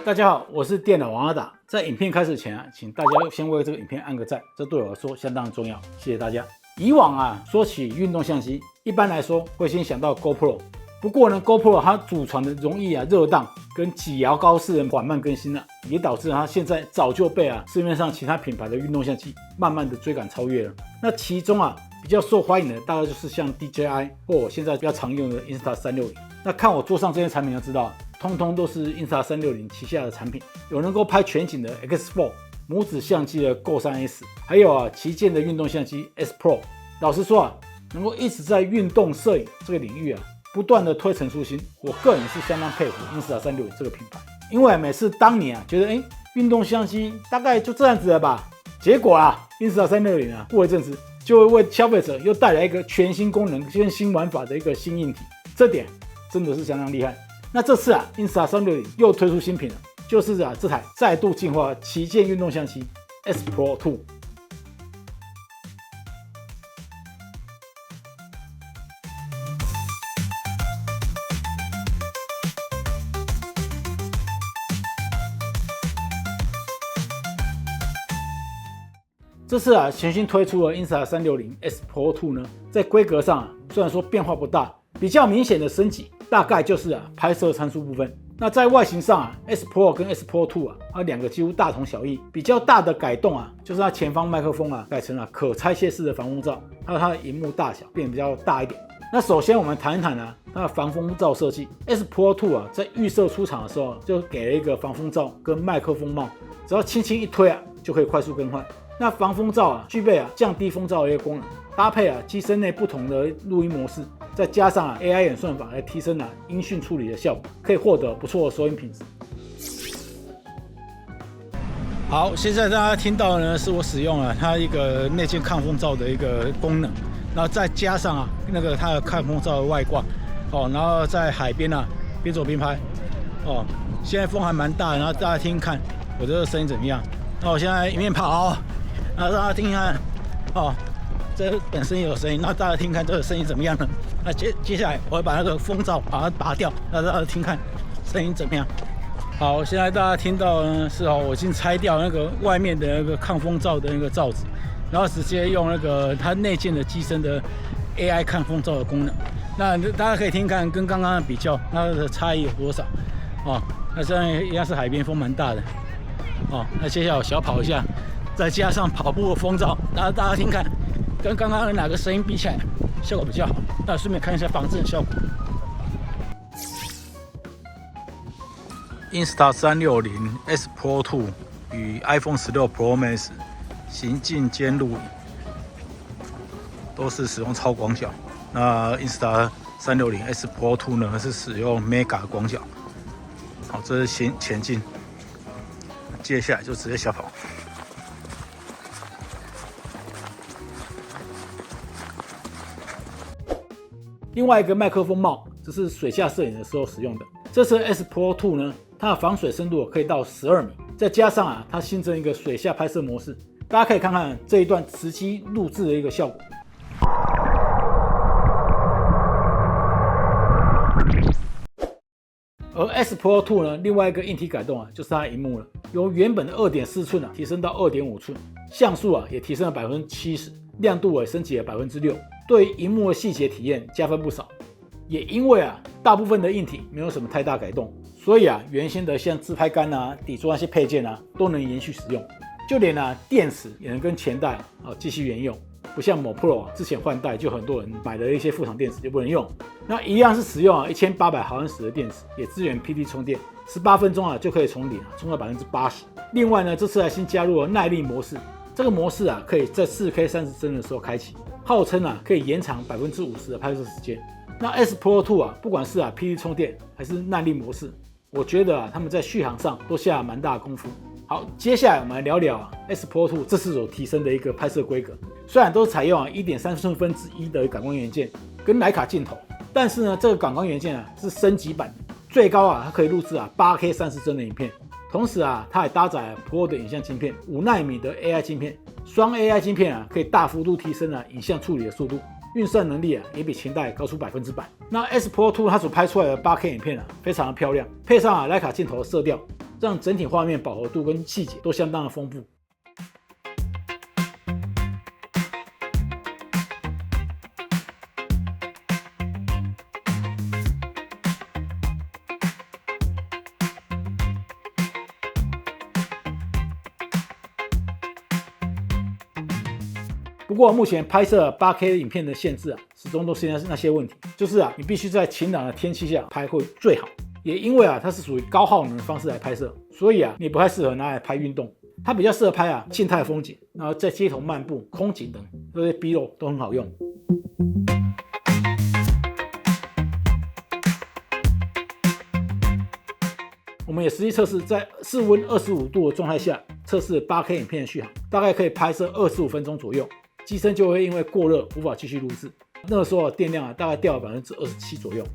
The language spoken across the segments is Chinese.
大家好，我是电脑王阿达。在影片开始前请大家先为这个影片按个赞，这对我来说相当重要，谢谢大家。以往说起运动相机，一般来说会先想到 GoPro。不过呢 ，GoPro 它祖传的容易热当跟几摇高式的缓慢更新也导致它现在早就被市面上其他品牌的运动相机慢慢的追赶超越了。那其中比较受欢迎的大概就是像 DJI 或我现在比较常用的 Insta360。那看我桌上这些产品就知道，通通都是 Insta360 旗下的产品，有能够拍全景的 X4， 拇指相机的 Go 3S， 还有旗舰的运动相机 S Pro。老实说能够一直在运动摄影这个领域不断的推陈出新，我个人是相当佩服 Insta360 这个品牌。因为每次当你觉得运动相机大概就这样子了吧，结果Insta360过一阵子就会为消费者又带来一个全新功能跟新玩法的一个新硬体，这点真的是相当厉害。那这次Insta360又推出新品了，就是这台再度进化旗舰运动相机 S Pro 2。这次全新推出的 Insta360 S Pro 2呢，在规格上虽然说变化不大，比较明显的升级大概就是拍摄参数部分。那在外形上S Pro 跟 S Pro 2它两个几乎大同小异。比较大的改动就是它前方麦克风改成可拆卸式的防风罩，还有它的萤幕大小变得比较大一点。那首先我们谈一谈它的防风罩设计。S Pro 2在预设出厂的时候就给了一个防风罩跟麦克风帽，只要轻轻一推就可以快速更换。那防风罩具备降低风噪的一个功能，搭配机身内不同的录音模式，再加上AI 演算法来提升音讯处理的效果，可以获得不错的收音品质。好，现在大家听到的呢，是我使用了它一个内建抗风罩的一个功能，然后再加上它的抗风罩的外挂，然后在海边边走边拍，现在风还蛮大的，然后大家听看我这个声音怎么样？那我现在一面跑，然后大家听看，这本身也有声音，那大家听看这个声音怎么样呢？那接下来我会把那个风罩把它拔掉，那大家听看声音怎么样？好，现在大家听到呢是我已经拆掉那个外面的那个抗风罩的那个罩子，然后直接用那个它内建的机身的 AI 抗风罩的功能。那大家可以听看跟刚刚的比较，它的差异有多少？那现在一样是海边，风蛮大的。那接下来我小跑一下，再加上跑步的风罩，然后大家听看，跟刚刚的哪个声音比起来效果比较好？那顺便看一下防震效果。Insta360 S Pro 2与 iPhone 16 Pro Max 行进间录影都是使用超广角，那 Insta360 S Pro 2呢是使用 Mega 广角。好，这是前进。接下来就直接小跑。另外一个麦克风帽，这是水下摄影的时候使用的。这次 S Pro 2呢，它的防水深度可以到12米，再加上它新增一个水下拍摄模式，大家可以看看这一段实机录制的一个效果。而 S Pro 2呢，另外一个硬体改动就是它的萤幕了，由原本的 2.4 寸提升到 2.5 寸，像素也提升了 70%， 亮度也升级了 6%， 对萤幕的细节体验加分不少。也因为大部分的硬体没有什么太大改动，所以原先的像自拍杆底座那些配件都能延续使用，就连电池也能跟前代继续沿用。不像某 Pro 之前换代就很多人买了一些副厂电池就不能用，那一样是使用1800毫安时的电池，也支援 PD 充电，18分钟就可以从0充到 80%。另外呢，这次还新加入了耐力模式，这个模式可以在 4K 30帧的时候开启，号称可以延长 50% 的拍摄时间。那 S Pro 2不管是PD 充电还是耐力模式，我觉得他们在续航上都下了蛮大的功夫。好，接下来我们来聊聊S Pro 2这次所提升的一个拍摄规格。虽然都是采用1.3寸分之一的感光元件跟徕卡镜头，但是呢，这个感光元件是升级版的，最高它可以录制8K 30帧的影片。同时它还搭载 Pro 的影像晶片，5奈米的 AI 晶片，双 AI 晶片可以大幅度提升影像处理的速度。运算能力也比前代高出100%。那 S Pro 2它所拍出来的8K 影片非常的漂亮，配上徕卡镜头的色调，让整体画面饱和度跟细节都相当的丰富。不过目前拍摄 8K 影片的限制始终都是那些问题，就是你必须在晴朗的天气下拍会最好。也因为它是属于高耗能的方式来拍摄，所以你不太适合拿来拍运动，它比较适合拍静态风景，然后在街头漫步、空景等这些 B roll都很好用。我们也实际测试，在室温25度的状态下测试 8K 影片的续航，大概可以拍摄25分钟左右。机身就会因为过热无法继续录制，那个时候电量大概掉了27%左右。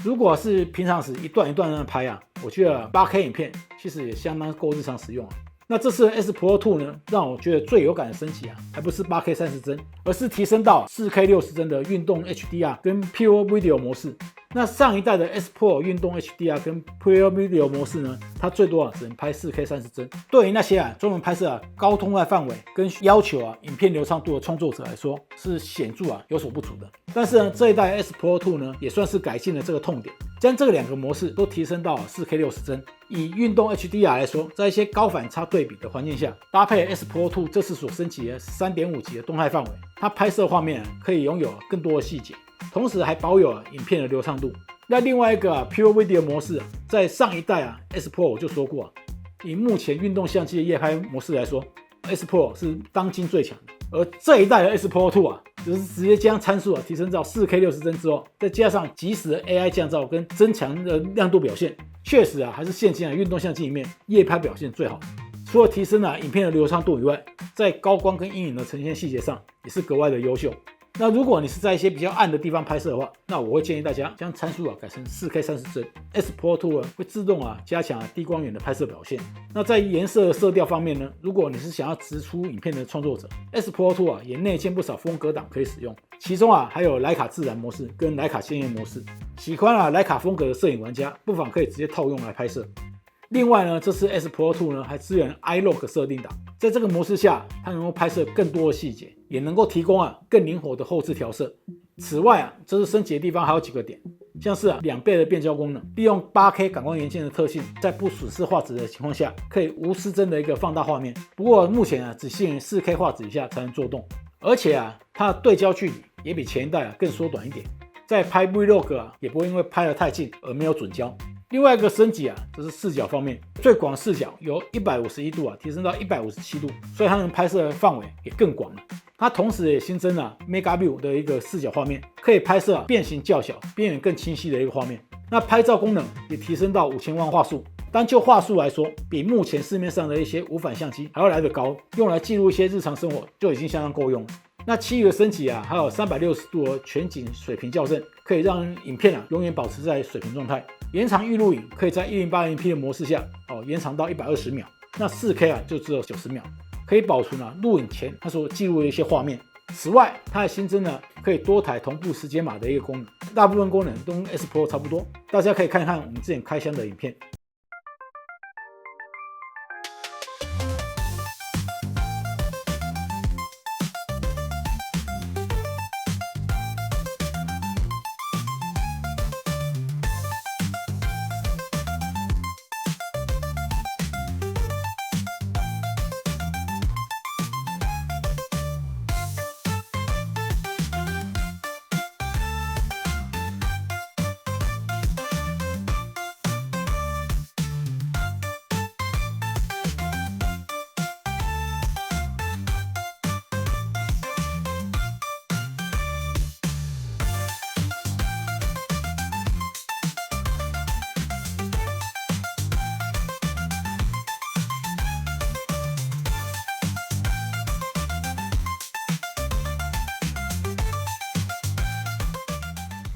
如果是平常时一段一段的拍我觉得 8K 影片其实也相当够日常使用那这次的 S Pro 2呢，让我觉得最有感的升级还不是 8K 30帧，而是提升到 4K 60帧的运动 HDR 跟 Pure Video 模式。那上一代的 S Pro 运动 HDR 跟 Pure Video 模式呢，它最多只能拍 4K 30帧。对于那些专门拍摄高通话范围跟要求影片流畅度的创作者来说，是显著有所不足的。但是这一代 S Pro 2呢，也算是改进了这个痛点，将这两个模式都提升到 4K 60帧。以运动 HDR 来说，在一些高反差对比的环境下，搭配 S Pro 2这次所升级的 3.5 级的动态范围，它拍摄画面可以拥有更多的细节，同时还保有影片的流畅度。那另外一个Pure Video 模式在上一代S Pro 我就说过以目前运动相机的夜拍模式来说，S Pro 是当今最强的。而这一代的 S Pro 2就是直接将参数提升到 4K 60帧之后，再加上即时的 AI 降噪跟增强的亮度表现，确实还是现今运动相机里面夜拍表现最好。除了提升影片的流畅度以外，在高光跟阴影的呈现细节上也是格外的优秀。那如果你是在一些比较暗的地方拍摄的话，那我会建议大家将参数改成 4K 30帧。S Pro 2会自动加强低光源的拍摄表现。那在颜色色调方面呢，如果你是想要直出影片的创作者，S Pro 2也内建不少风格档可以使用，其中还有徕卡自然模式跟徕卡鲜艳模式。喜欢徕卡风格的摄影玩家，不妨可以直接套用来拍摄。另外呢，这次 S Pro 2呢还支援 iLog 设定档，在这个模式下，它能够拍摄更多的细节，也能够提供更灵活的后置调色。此外这次升级的地方还有几个点，像是2倍的变焦功能，利用 8K 感光元件的特性，在不损失画质的情况下，可以无失真的一个放大画面。不过目前只限于 4K 画质以下才能做动，而且它的对焦距离也比前一代更缩短一点，在拍 Vlog 也不会因为拍得太近而没有准焦。另外一个升级就是视角方面，最广的视角由151度提升到157度，所以它能拍摄的范围也更广了。它同时也新增了 Mega View 的一个视角画面，可以拍摄变形较小、边缘更清晰的一个画面。那拍照功能也提升到5000万画素，单就画素来说，比目前市面上的一些无反相机还要来得高，用来记录一些日常生活就已经相当够用了。那其余的升级还有360度的全景水平校正，可以让影片永远保持在水平状态。延长预录影可以在 1080p 的模式下延长到120秒，那 4K 就只有90秒，可以保存录影前它所记录的一些画面。此外，它还新增了可以多台同步时间码的一个功能，大部分功能都跟 S Pro 差不多，大家可以看看我们之前开箱的影片。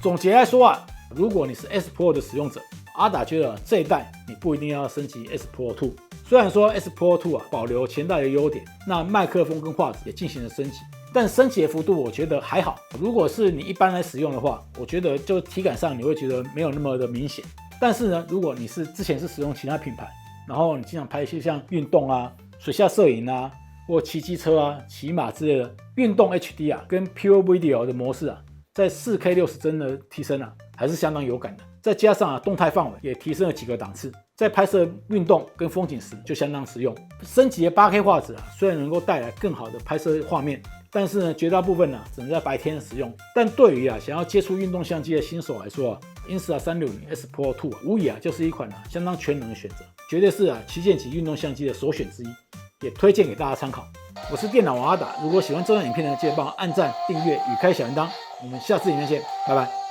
总结来说如果你是 S Pro 的使用者，阿达觉得这一代你不一定要升级 S Pro 2。虽然说 S Pro 2保留前代的优点，那麦克风跟画质也进行了升级，但升级的幅度我觉得还好。如果是你一般来使用的话，我觉得就体感上你会觉得没有那么的明显。但是呢，如果你是之前是使用其他品牌，然后你经常拍一些像运动啊、水下摄影啊，或骑机车啊、骑马之类的运动 HD 啊，跟 Pure Video 的模式啊，在 4K 60帧的提升啊，还是相当有感的。再加上动态范围也提升了几个档次，在拍摄运动跟风景时就相当实用。升级的 8K 画质虽然能够带来更好的拍摄画面，但是绝大部分只能在白天使用。但对于想要接触运动相机的新手来说，Insta360S Pro 2无疑就是一款相当全能的选择，绝对是旗舰级运动相机的首选之一，也推荐给大家参考。我是电脑王阿达，如果喜欢这段影片记得帮我按赞、订阅与开小铃铛。我们下次影片见，拜拜。